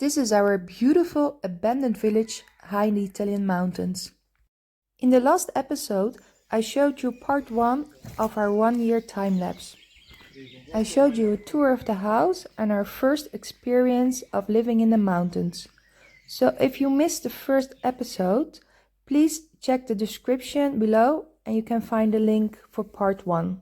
This is our beautiful abandoned village high in the Italian mountains. In the last episode, I showed you part 1 of our 1-year time lapse. I showed you a tour of the house and our first experience of living in the mountains. So if you missed the first episode, please check the description below and you can find the link for part 1.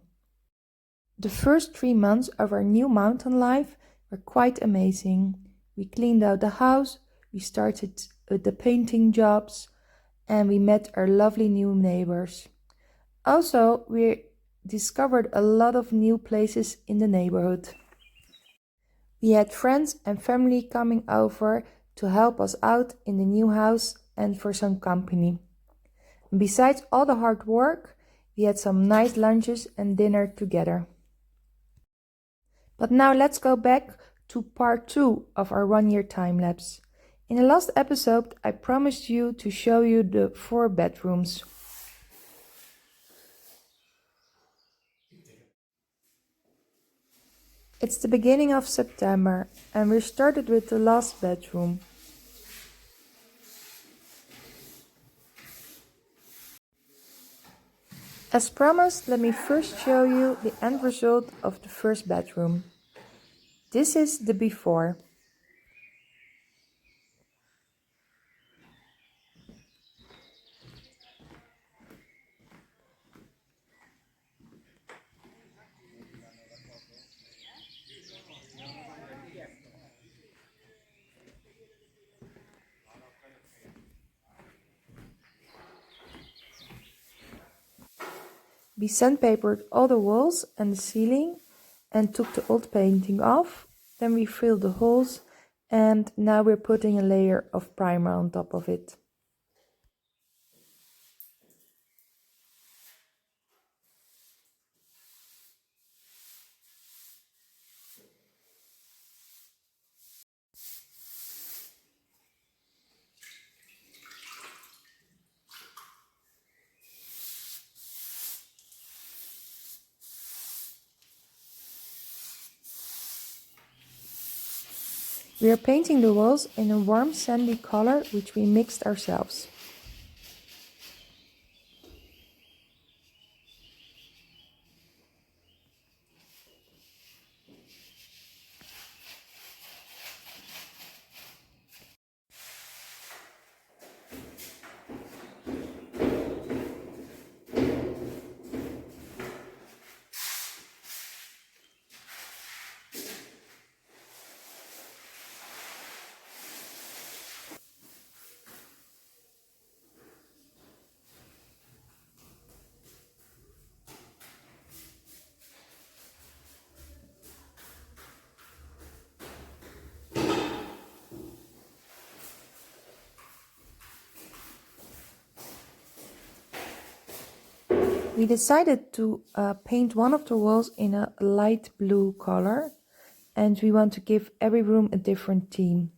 The first 3 months of our new mountain life were quite amazing. We cleaned out the house, we started with the painting jobs, and we met our lovely new neighbors. Also, we discovered a lot of new places in the neighborhood. We had friends and family coming over to help us out in the new house and for some company. Besides all the hard work, we had some nice lunches and dinner together. But now let's go back to part 2 of our 1-year time lapse. In the last episode, I promised you to show you the 4 bedrooms. It's the beginning of September and we started with the last bedroom. As promised, let me first show you the end result of the first bedroom. This is the before. We sandpapered all the walls and the ceiling and took the old painting off. Then we filled the holes and now we're putting a layer of primer on top of it. We are painting the walls in a warm sandy color which we mixed ourselves. We decided to paint one of the walls in a light blue color and we want to give every room a different theme.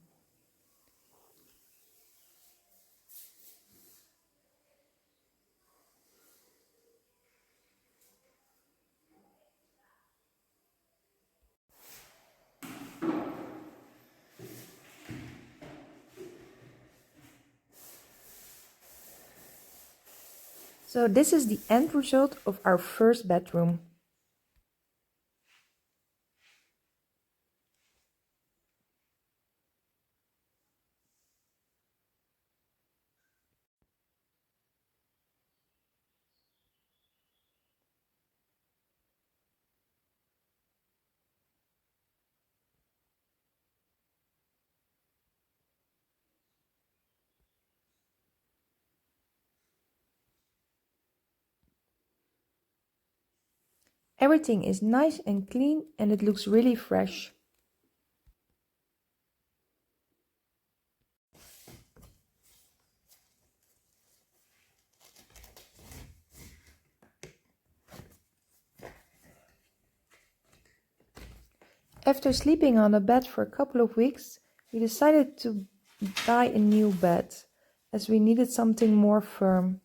So this is the end result of our first bedroom. Everything is nice and clean and it looks really fresh. After sleeping on a bed for a couple of weeks, we decided to buy a new bed as we needed something more firm.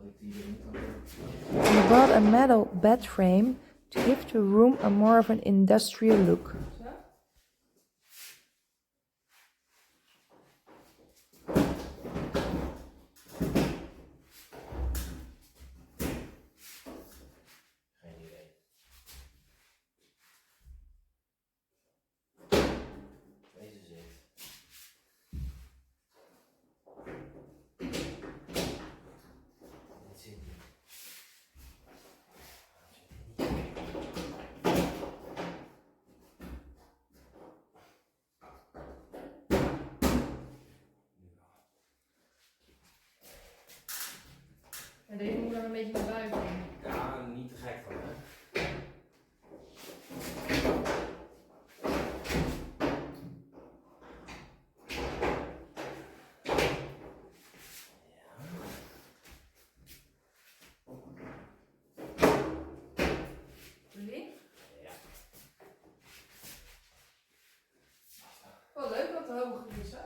We bought a metal bed frame to give the room a more of an industrial look. En deze moet dan een beetje naar buiten. Ja, niet te gek van hè. Jullie? Ja. Wel leuk dat het hoog is, hè?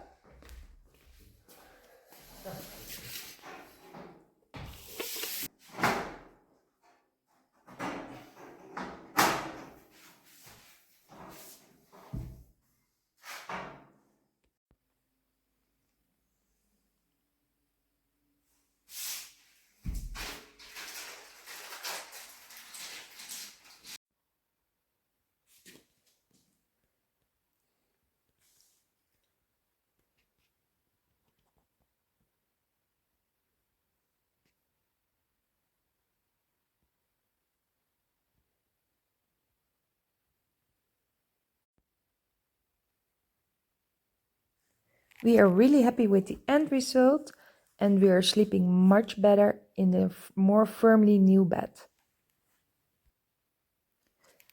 We are really happy with the end result and we are sleeping much better in the more firmly new bed.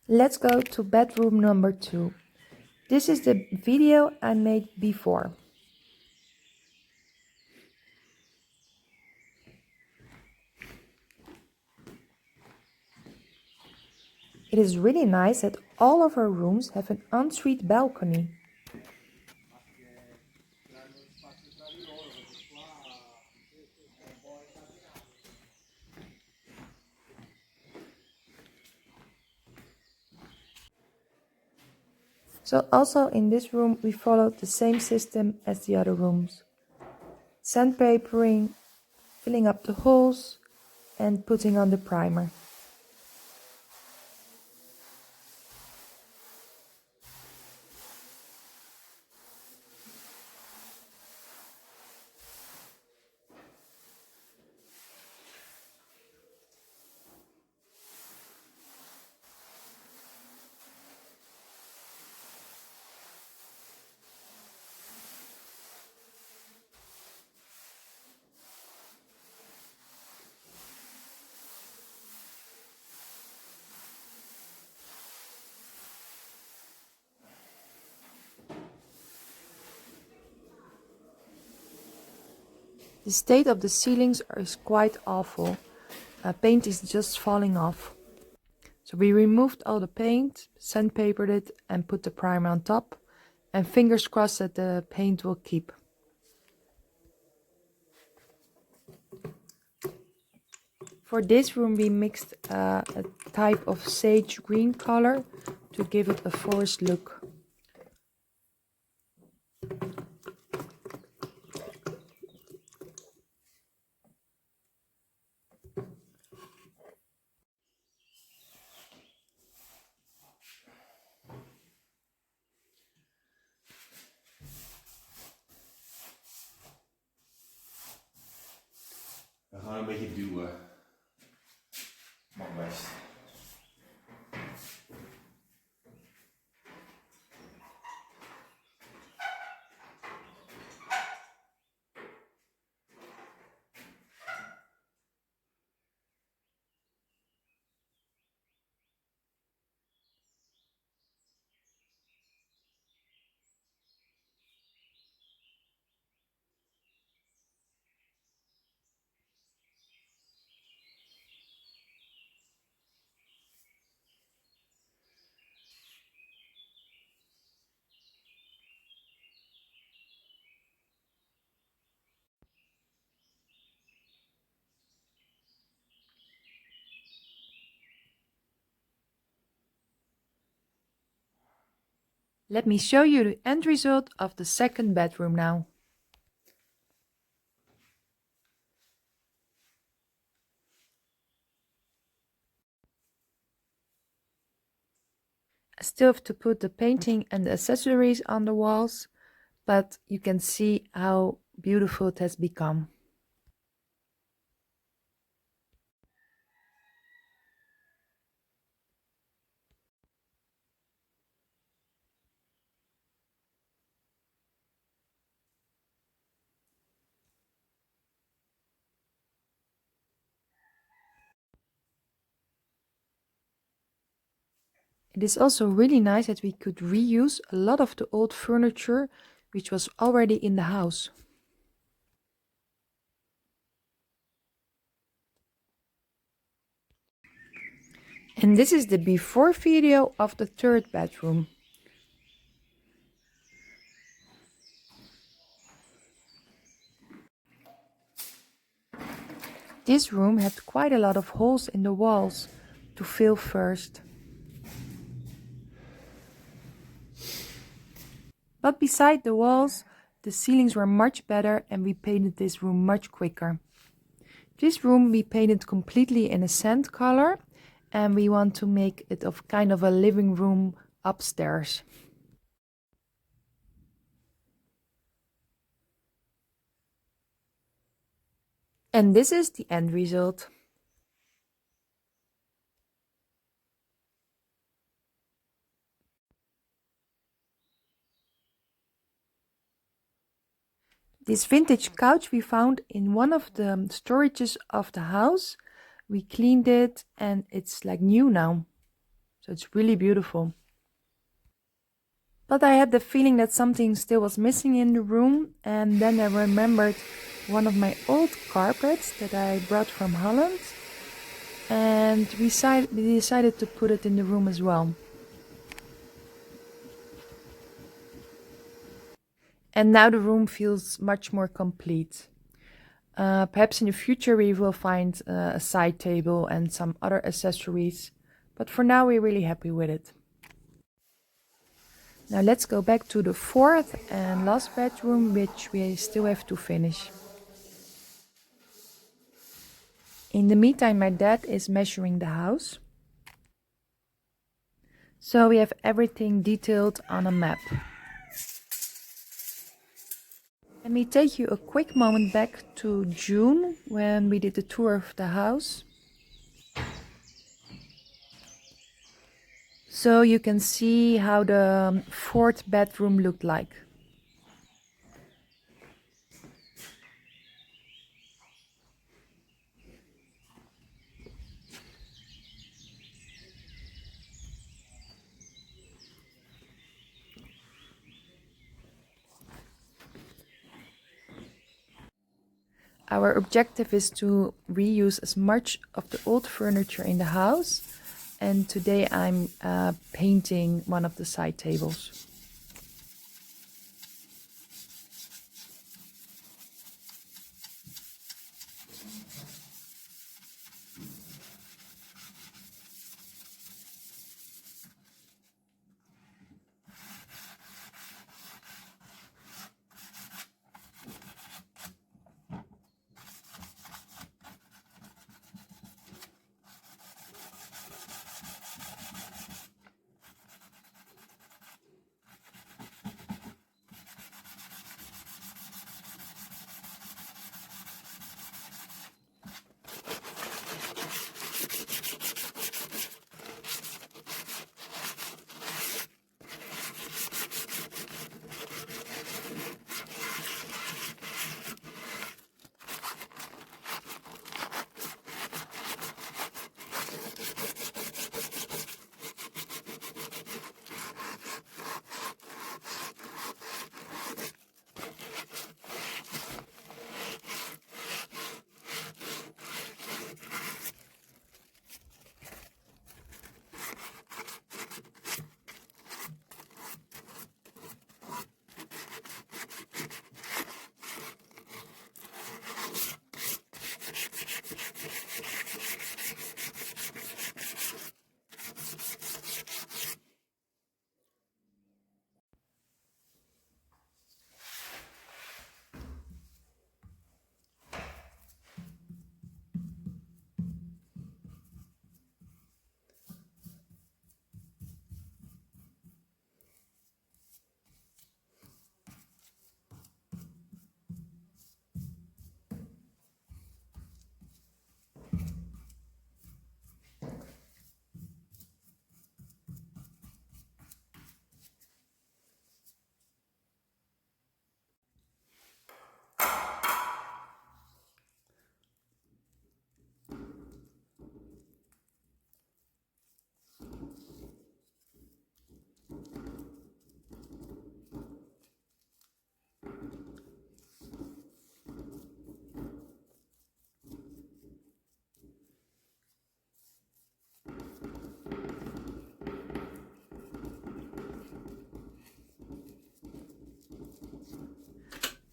Let's go to bedroom number 2. This is the video I made before. It is really nice that all of our rooms have an ensuite balcony. So also in this room we followed the same system as the other rooms. Sandpapering, filling up the holes and putting on the primer. The state of the ceilings is quite awful. Paint is just falling off. So we removed all the paint, sandpapered it and put the primer on top. And fingers crossed that the paint will keep. For this room we mixed a type of sage green color to give it a forest look. We gaan een beetje duwen. Mag best. Let me show you the end result of the second bedroom now. I still have to put the painting and the accessories on the walls, but you can see how beautiful it has become. It is also really nice that we could reuse a lot of the old furniture which was already in the house. And this is the before video of the third bedroom. This room had quite a lot of holes in the walls to fill first. But beside the walls, the ceilings were much better and we painted this room much quicker. This room we painted completely in a sand color and we want to make it of kind of a living room upstairs. And this is the end result. This vintage couch we found in one of the storages of the house. We cleaned it and it's like new now. So it's really beautiful. But I had the feeling that something still was missing in the room, and then I remembered one of my old carpets that I brought from Holland, and we decided to put it in the room as well. And now the room feels much more complete. Perhaps in the future we will find a side table and some other accessories, but for now we're really happy with it. Now let's go back to the fourth and last bedroom, which we still have to finish. In the meantime, my dad is measuring the house. So we have everything detailed on a map. Let me take you a quick moment back to June when we did the tour of the house. So you can see how the fourth bedroom looked like. Our objective is to reuse as much of the old furniture in the house, and today I'm painting one of the side tables.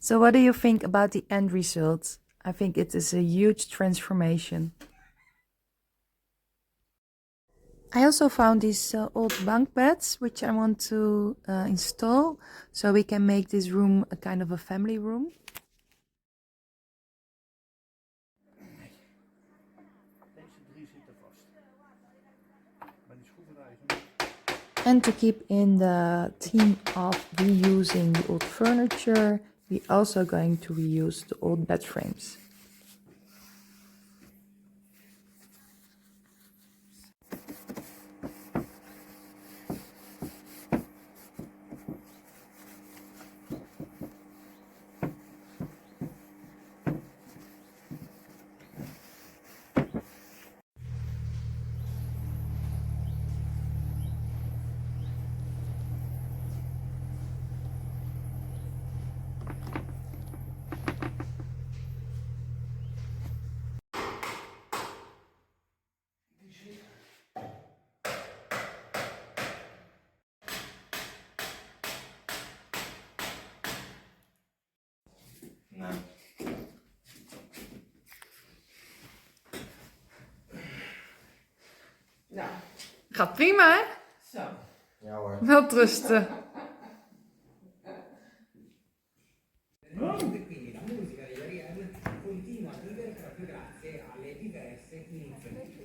So what do you think about the end result? I think it is a huge transformation. I also found these old bunk beds, which I want to install, so we can make this room a kind of a family room. And to keep in the theme of reusing the old furniture, we're also going to reuse the old bed frames. Nou, Nou, gaat prima, hè? zo. Ja hoor. Wel rusten. Quindi la musica della Riel continua a vivere proprio grazie alle diverse iniziative.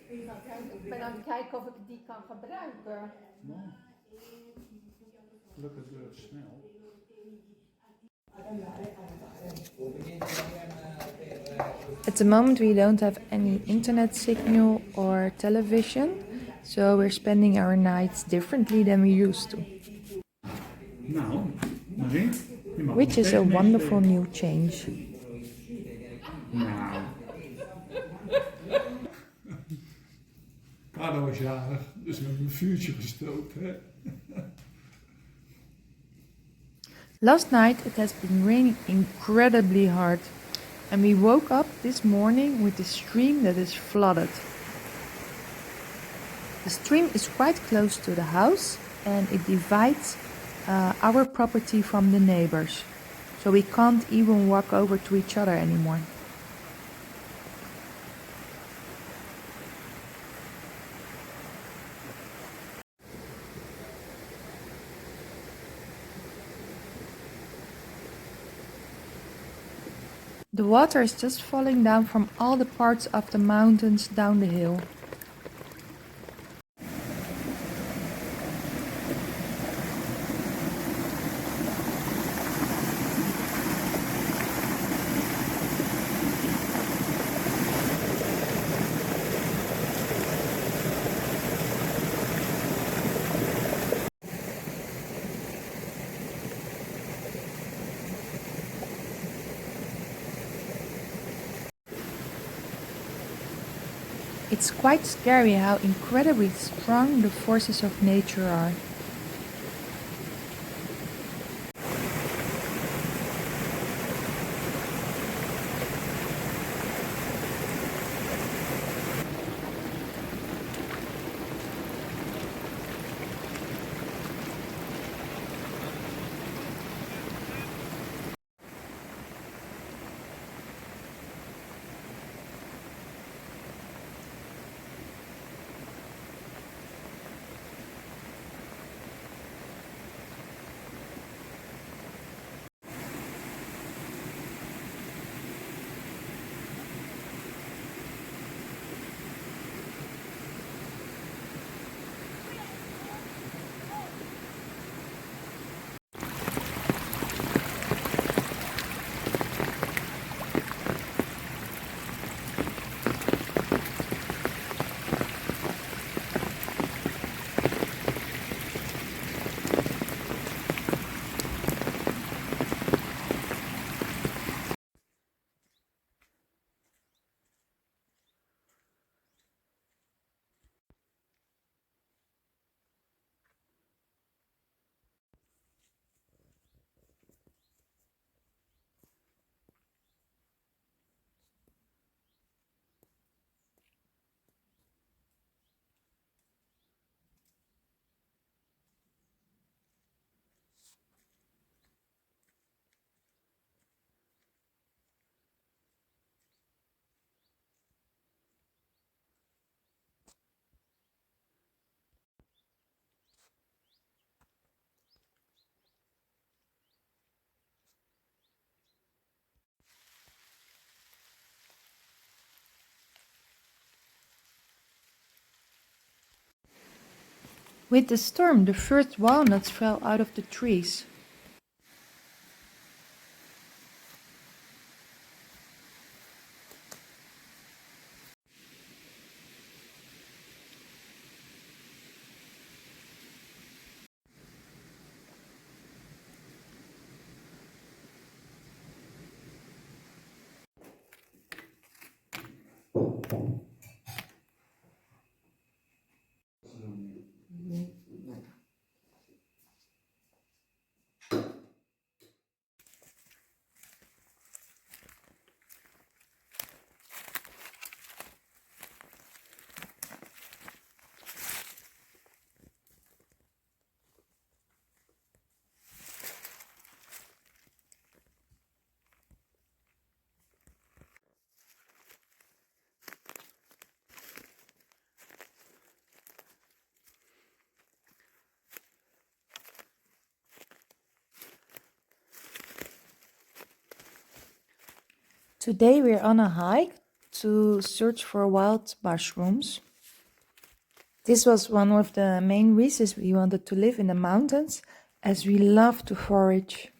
Ik ben aan het kijken of ik die kan gebruiken. Gelukkig gebeurt het snel. At the moment we don't have any internet signal or television, so we're spending our nights differently than we used to. Nou, Marie, je mag Which nog is a steeds wonderful meespelen. new change. Nou. Carlo was jarig, dus we hebben een vuurtje gestookt, hè? Last night it has been raining incredibly hard, and we woke up this morning with a stream that is flooded. The stream is quite close to the house and it divides our property from the neighbors, so we can't even walk over to each other anymore. The water is just falling down from all the parts of the mountains down the hill. It's quite scary how incredibly strong the forces of nature are. With the storm, the first walnuts fell out of the trees. Today we're on a hike to search for wild mushrooms. This was one of the main reasons we wanted to live in the mountains, as we love to forage.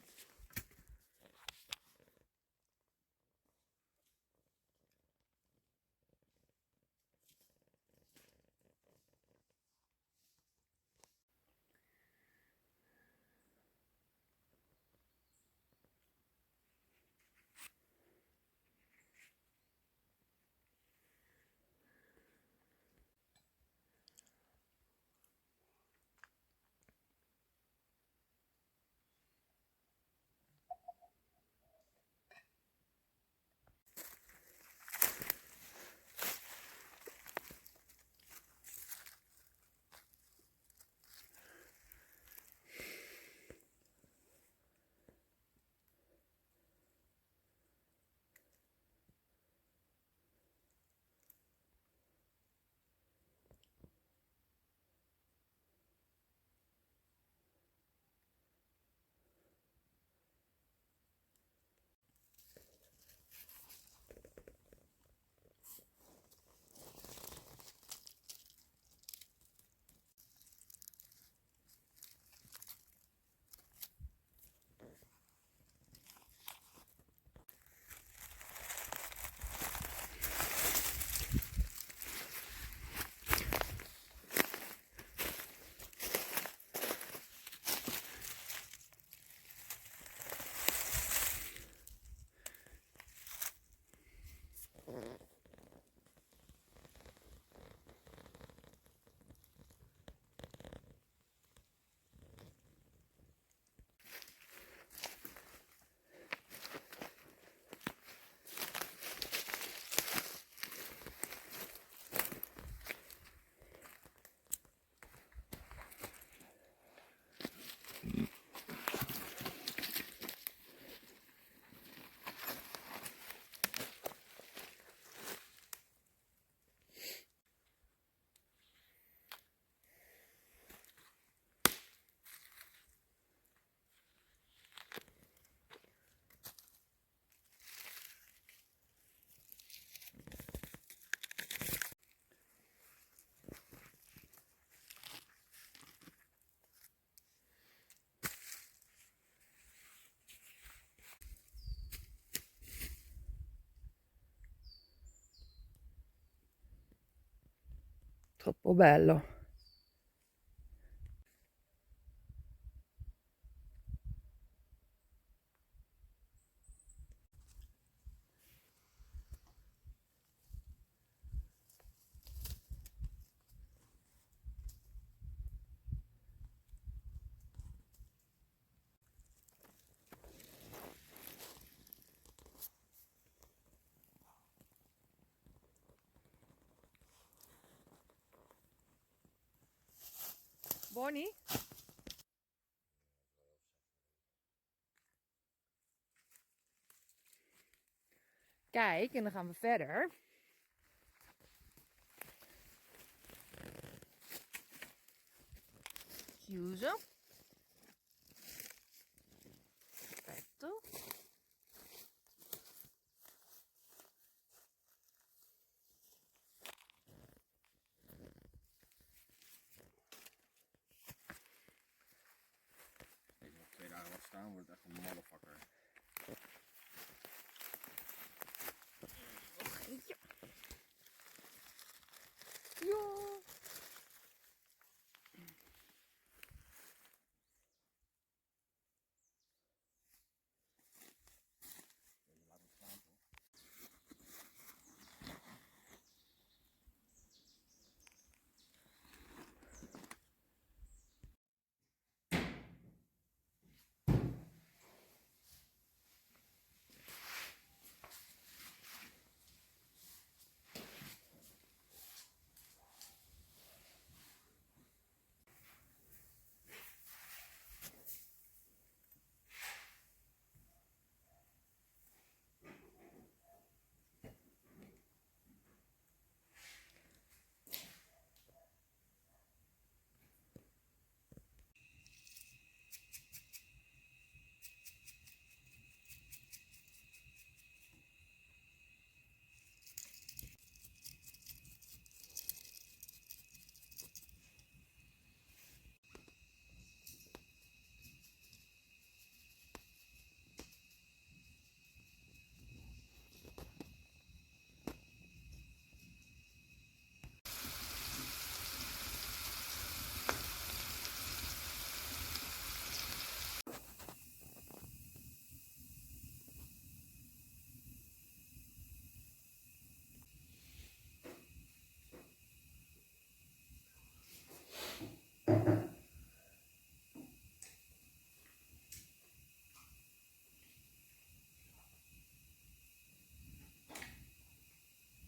Troppo bello. Bonnie? Kijk, en dan gaan we verder. Chiuso. Perfetto. wordt echt een motherfucker.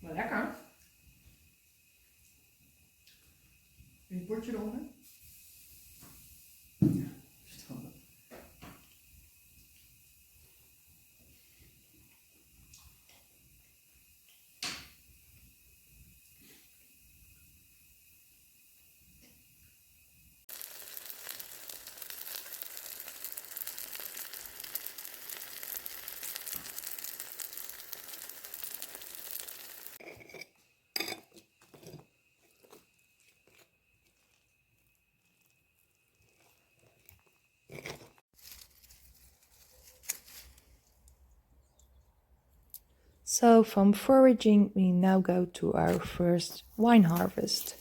Maar lekker. Een bordje eronder. Ja, verstandig. So from foraging we now go to our first wine harvest.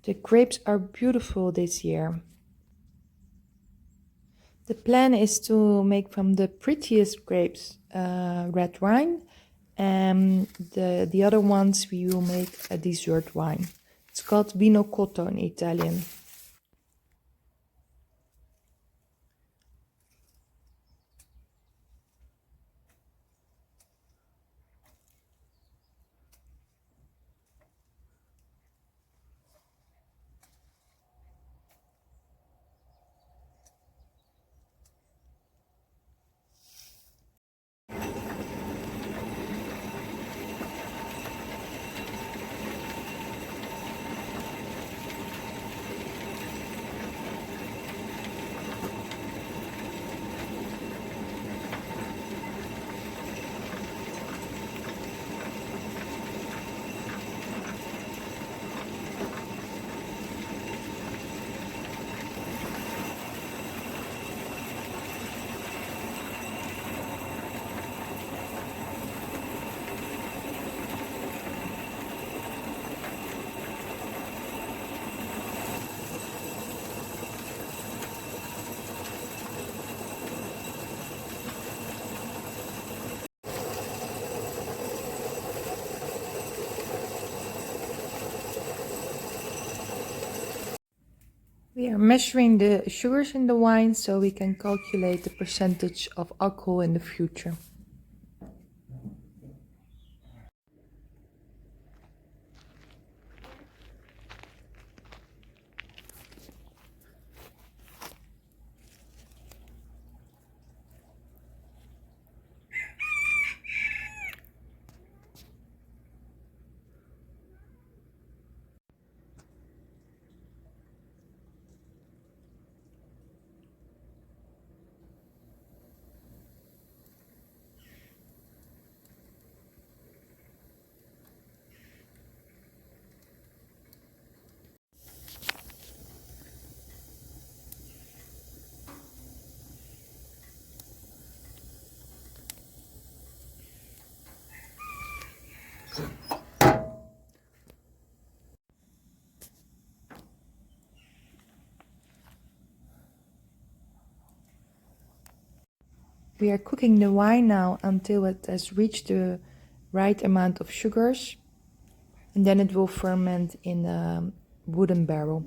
The grapes are beautiful this year. The plan is to make from the prettiest grapes red wine, and the other ones we will make a dessert wine. It's called vino cotto in Italian. We are measuring the sugars in the wine so we can calculate the percentage of alcohol in the future. We are cooking the wine now until it has reached the right amount of sugars, and then it will ferment in a wooden barrel.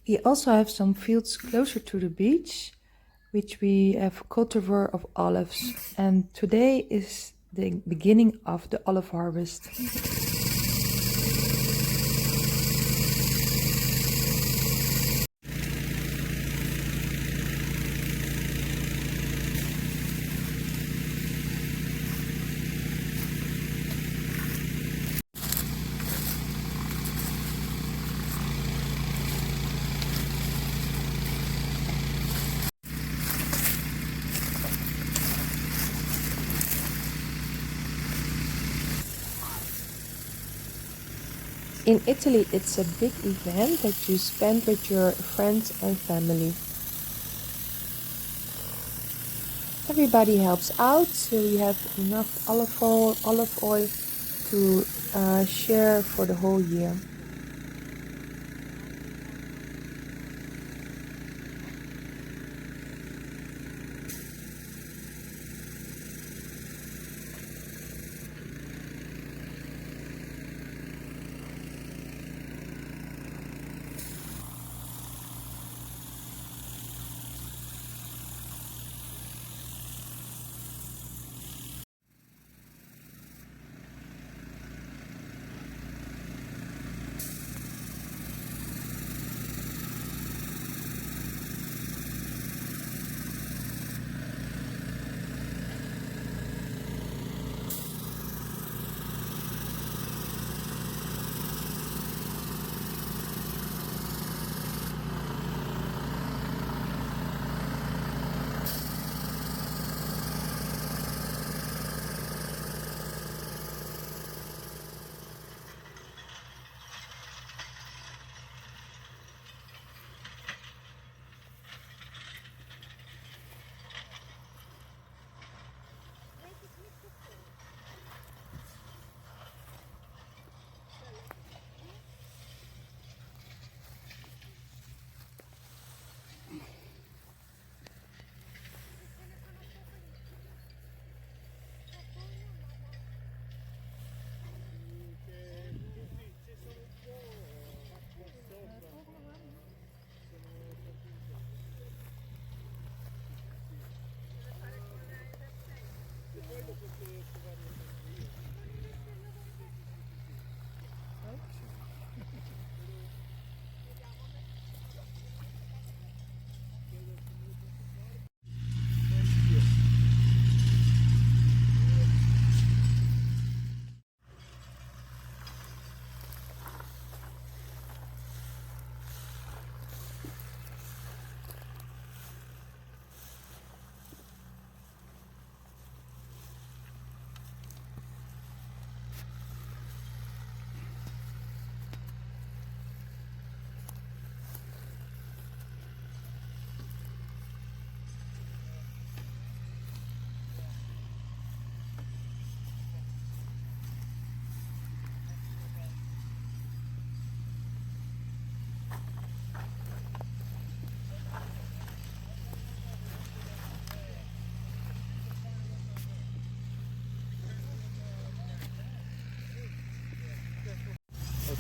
We also have some fields closer to the beach, which we have cultivar of olives, and today is the beginning of the olive harvest. In Italy, it's a big event that you spend with your friends and family. Everybody helps out, so we have enough olive oil to share for the whole year.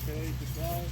tot wel.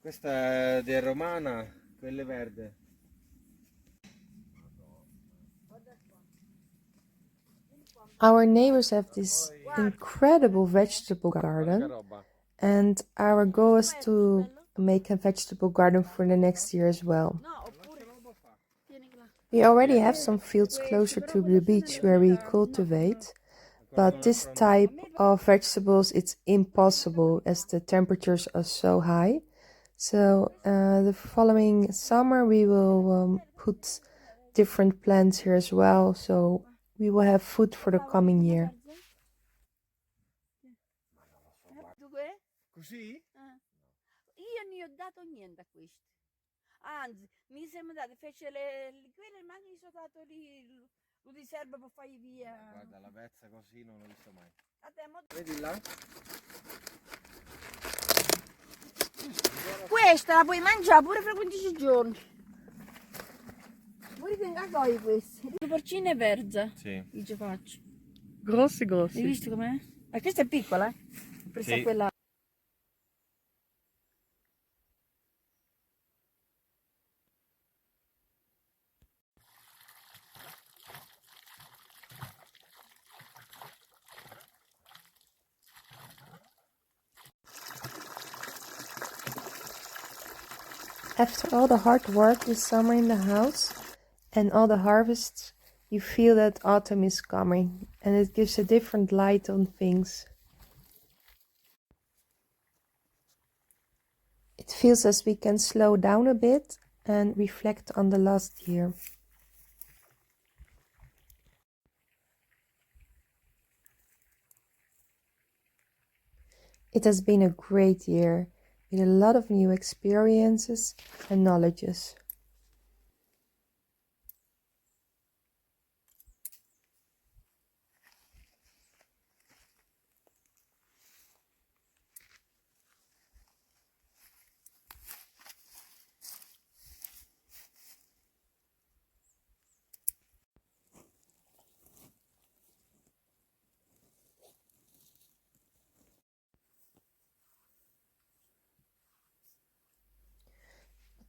Questa è del Romana, quella è verde. Our neighbors have this incredible vegetable garden, and our goal is to make a vegetable garden for the next year as well. We already have some fields closer to the beach where we cultivate, but this type of vegetables it's impossible as the temperatures are so high. So the following summer we will put different plants here as well, so we will have food for the coming year. Così? Io non ho dato niente a questi. Anzi, mi sembra dato, fece quelle mani mi sono dato lì, lo riserva per fare via. Guarda, la vezza così non l'ho visto mai. A te, Vedi là? questa la puoi mangiare pure per 15 giorni. Vuoi che ingagoi questi? Le porcine verza. Sì. Io ci faccio. Grossi, Hai grossi. visto com'è? Ma questa è piccola, eh? Ho preso Sì. quella. After all the hard work this summer in the house and all the harvests, you feel that autumn is coming and it gives a different light on things. It feels as we can slow down a bit and reflect on the last year. It has been a great year with a lot of new experiences and knowledges.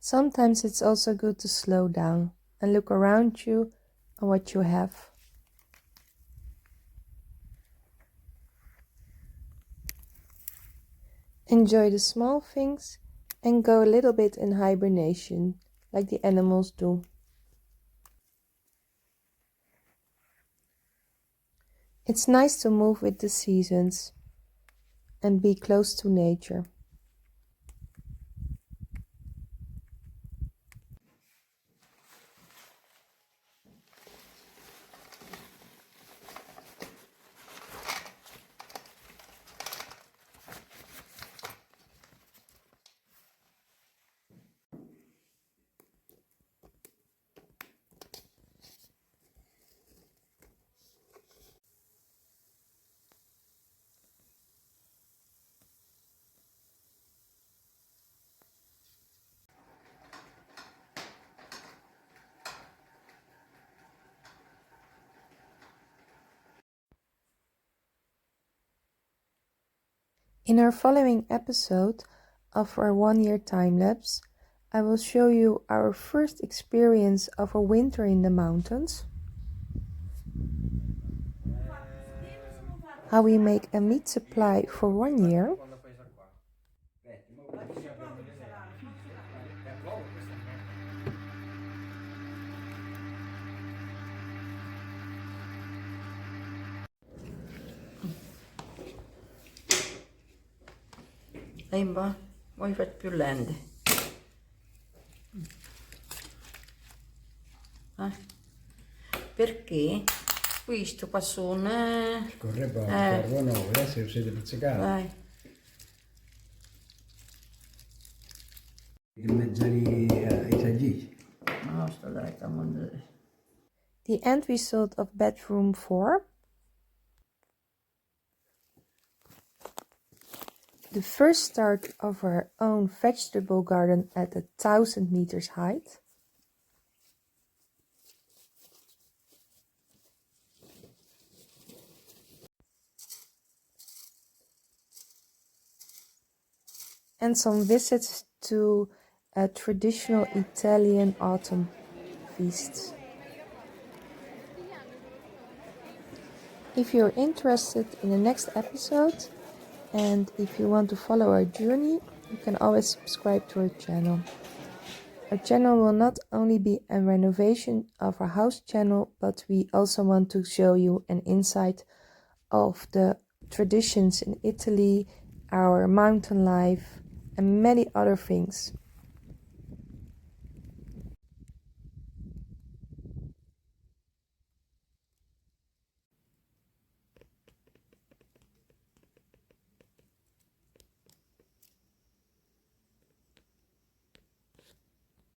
Sometimes it's also good to slow down and look around you and what you have. Enjoy the small things and go a little bit in hibernation, like the animals do. It's nice to move with the seasons and be close to nature. In our following episode of our 1-year time-lapse, I will show you our first experience of a winter in the mountains, how we make a meat supply for 1 year, Vuoi fare più lente? Perché questo qua sono... Corre poco, ferro 9, adesso siete pizzicati. Vai. In mezzo ai saggi. No, sto dai, the end result of bedroom 4, the first start of our own vegetable garden at 1,000 meters height, and some visits to a traditional Italian autumn feasts. If you're interested in the next episode and if you want to follow our journey, you can always subscribe to our channel. Our channel will not only be a renovation of our house channel, but we also want to show you an insight of the traditions in Italy, our mountain life, and many other things.